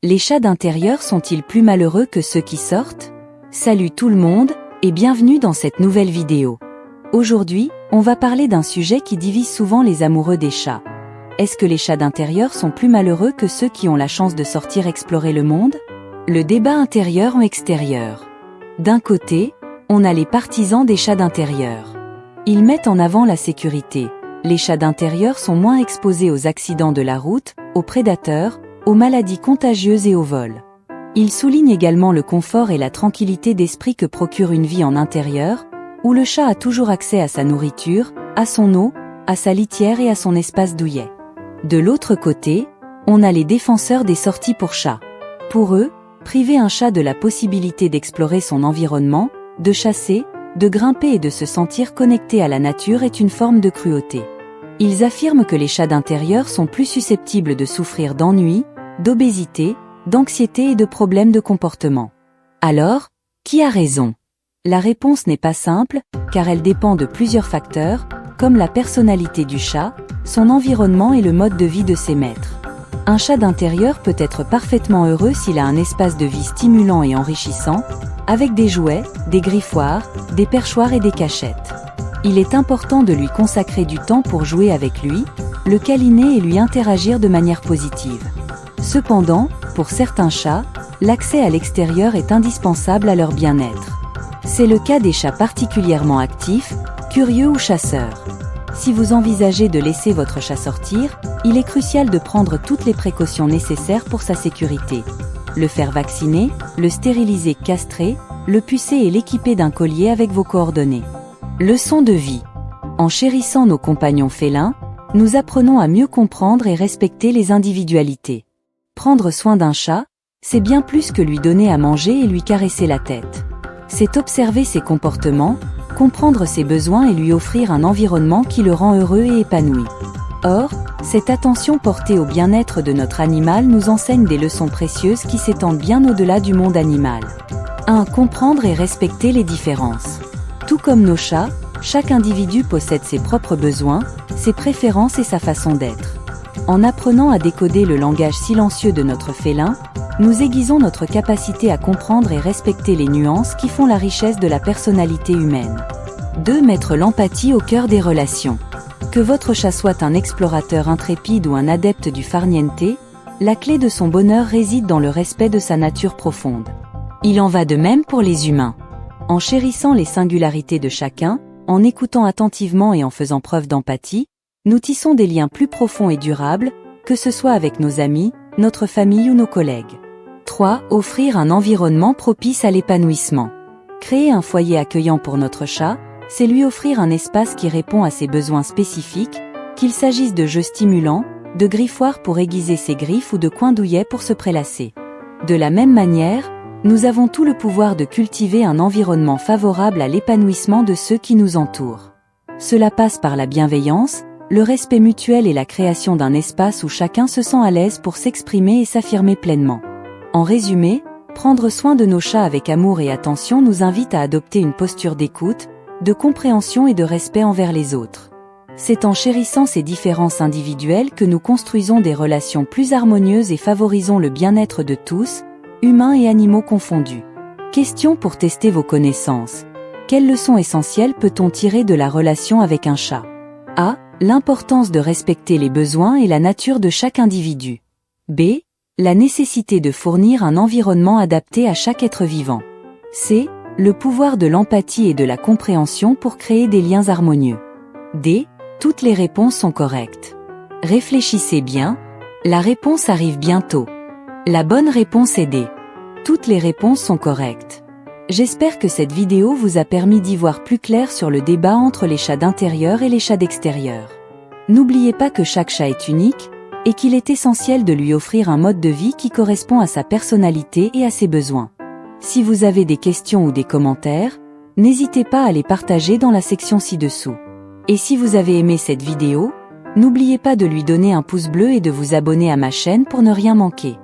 Les chats d'intérieur sont-ils plus malheureux que ceux qui sortent? Salut tout le monde, et bienvenue dans cette nouvelle vidéo. Aujourd'hui, on va parler d'un sujet qui divise souvent les amoureux des chats. Est-ce que les chats d'intérieur sont plus malheureux que ceux qui ont la chance de sortir explorer le monde? Le débat intérieur ou extérieur. D'un côté, on a les partisans des chats d'intérieur. Ils mettent en avant la sécurité. Les chats d'intérieur sont moins exposés aux accidents de la route, aux prédateurs, aux maladies contagieuses et au vol. Ils soulignent également le confort et la tranquillité d'esprit que procure une vie en intérieur, où le chat a toujours accès à sa nourriture, à son eau, à sa litière et à son espace douillet. De l'autre côté, on a les défenseurs des sorties pour chats. Pour eux, priver un chat de la possibilité d'explorer son environnement, de chasser, de grimper et de se sentir connecté à la nature est une forme de cruauté. Ils affirment que les chats d'intérieur sont plus susceptibles de souffrir d'ennui, d'obésité, d'anxiété et de problèmes de comportement. Alors, qui a raison? La réponse n'est pas simple, car elle dépend de plusieurs facteurs, comme la personnalité du chat, son environnement et le mode de vie de ses maîtres. Un chat d'intérieur peut être parfaitement heureux s'il a un espace de vie stimulant et enrichissant, avec des jouets, des griffoirs, des perchoirs et des cachettes. Il est important de lui consacrer du temps pour jouer avec lui, le câliner et lui interagir de manière positive. Cependant, pour certains chats, l'accès à l'extérieur est indispensable à leur bien-être. C'est le cas des chats particulièrement actifs, curieux ou chasseurs. Si vous envisagez de laisser votre chat sortir, il est crucial de prendre toutes les précautions nécessaires pour sa sécurité. Le faire vacciner, le stériliser, castrer, le pucer et l'équiper d'un collier avec vos coordonnées. Leçon de vie. En chérissant nos compagnons félins, nous apprenons à mieux comprendre et respecter les individualités. Prendre soin d'un chat, c'est bien plus que lui donner à manger et lui caresser la tête. C'est observer ses comportements, comprendre ses besoins et lui offrir un environnement qui le rend heureux et épanoui. Or, cette attention portée au bien-être de notre animal nous enseigne des leçons précieuses qui s'étendent bien au-delà du monde animal. 1. Comprendre et respecter les différences. Tout comme nos chats, chaque individu possède ses propres besoins, ses préférences et sa façon d'être. En apprenant à décoder le langage silencieux de notre félin, nous aiguisons notre capacité à comprendre et respecter les nuances qui font la richesse de la personnalité humaine. 2. Mettre l'empathie au cœur des relations. Que votre chat soit un explorateur intrépide ou un adepte du farniente, la clé de son bonheur réside dans le respect de sa nature profonde. Il en va de même pour les humains. En chérissant les singularités de chacun, en écoutant attentivement et en faisant preuve d'empathie, nous tissons des liens plus profonds et durables, que ce soit avec nos amis, notre famille ou nos collègues. 3. Offrir un environnement propice à l'épanouissement. Créer un foyer accueillant pour notre chat, c'est lui offrir un espace qui répond à ses besoins spécifiques, qu'il s'agisse de jeux stimulants, de griffoirs pour aiguiser ses griffes ou de coins douillets pour se prélasser. De la même manière, nous avons tout le pouvoir de cultiver un environnement favorable à l'épanouissement de ceux qui nous entourent. Cela passe par la bienveillance, le respect mutuel et la création d'un espace où chacun se sent à l'aise pour s'exprimer et s'affirmer pleinement. En résumé, prendre soin de nos chats avec amour et attention nous invite à adopter une posture d'écoute, de compréhension et de respect envers les autres. C'est en chérissant ces différences individuelles que nous construisons des relations plus harmonieuses et favorisons le bien-être de tous, humains et animaux confondus. Question pour tester vos connaissances. Quelles leçons essentielles peut-on tirer de la relation avec un chat? A. L'importance de respecter les besoins et la nature de chaque individu. B. La nécessité de fournir un environnement adapté à chaque être vivant. C. Le pouvoir de l'empathie et de la compréhension pour créer des liens harmonieux. D. Toutes les réponses sont correctes. Réfléchissez bien, la réponse arrive bientôt. La bonne réponse est D. Toutes les réponses sont correctes. J'espère que cette vidéo vous a permis d'y voir plus clair sur le débat entre les chats d'intérieur et les chats d'extérieur. N'oubliez pas que chaque chat est unique, et qu'il est essentiel de lui offrir un mode de vie qui correspond à sa personnalité et à ses besoins. Si vous avez des questions ou des commentaires, n'hésitez pas à les partager dans la section ci-dessous. Et si vous avez aimé cette vidéo, n'oubliez pas de lui donner un pouce bleu et de vous abonner à ma chaîne pour ne rien manquer.